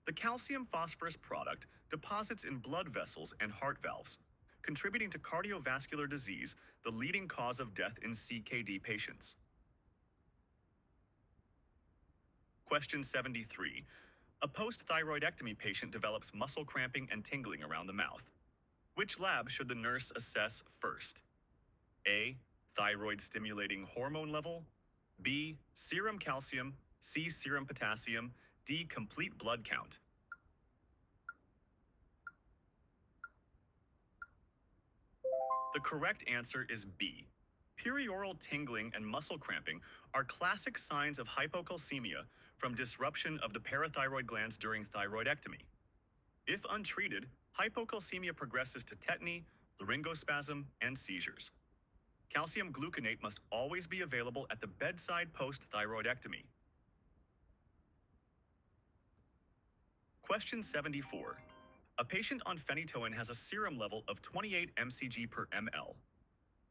The calcium-phosphorus product deposits in blood vessels and heart valves, contributing to cardiovascular disease, the leading cause of death in CKD patients. Question 73. A post-thyroidectomy patient develops muscle cramping and tingling around the mouth. Which lab should the nurse assess first? A. Thyroid-stimulating hormone level. B. Serum calcium. C. Serum potassium. D. Complete blood count. The correct answer is B. Perioral tingling and muscle cramping are classic signs of hypocalcemia from disruption of the parathyroid glands during thyroidectomy. If untreated, hypocalcemia progresses to tetany, laryngospasm, and seizures. Calcium gluconate must always be available at the bedside post-thyroidectomy. Question 74. A patient on phenytoin has a serum level of 28 mcg per ml.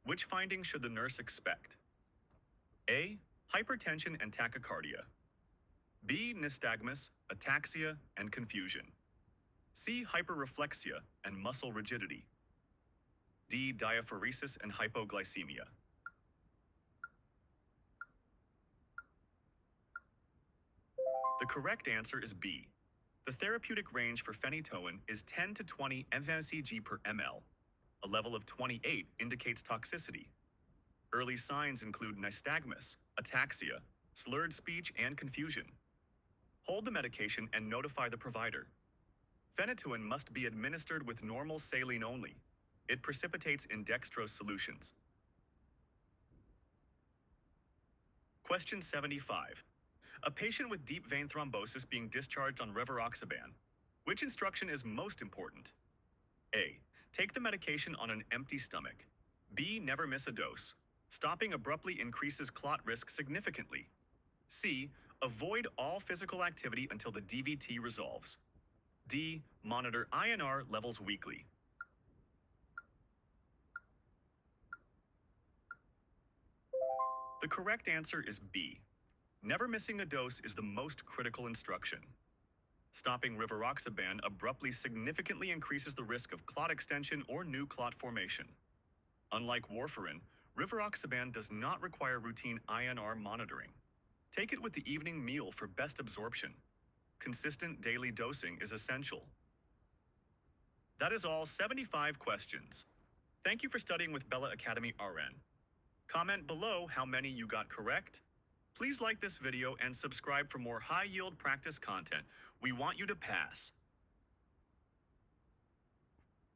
Which findings should the nurse expect? A. Hypertension and tachycardia. B. Nystagmus, ataxia, and confusion. C. Hyperreflexia and muscle rigidity. D. Diaphoresis and hypoglycemia. The correct answer is B. The therapeutic range for phenytoin is 10 to 20 mcg per ml. A level of 28 indicates toxicity. Early signs include nystagmus, ataxia, slurred speech, and confusion. Hold the medication and notify the provider. Phenytoin must be administered with normal saline only. It precipitates in dextrose solutions. Question 75. A patient with deep vein thrombosis being discharged on rivaroxaban. Which instruction is most important? A. Take the medication on an empty stomach. B. Never miss a dose. Stopping abruptly increases clot risk significantly. C. Avoid all physical activity until the DVT resolves. D. Monitor INR levels weekly. The correct answer is B. Never missing a dose is the most critical instruction. Stopping rivaroxaban abruptly significantly increases the risk of clot extension or new clot formation. Unlike warfarin, rivaroxaban does not require routine INR monitoring. Take it with the evening meal for best absorption. Consistent daily dosing is essential. That is all 75 questions. Thank you for studying with Bella Academy RN. Comment below how many you got correct. Please like this video and subscribe for more high-yield practice content. We want you to pass.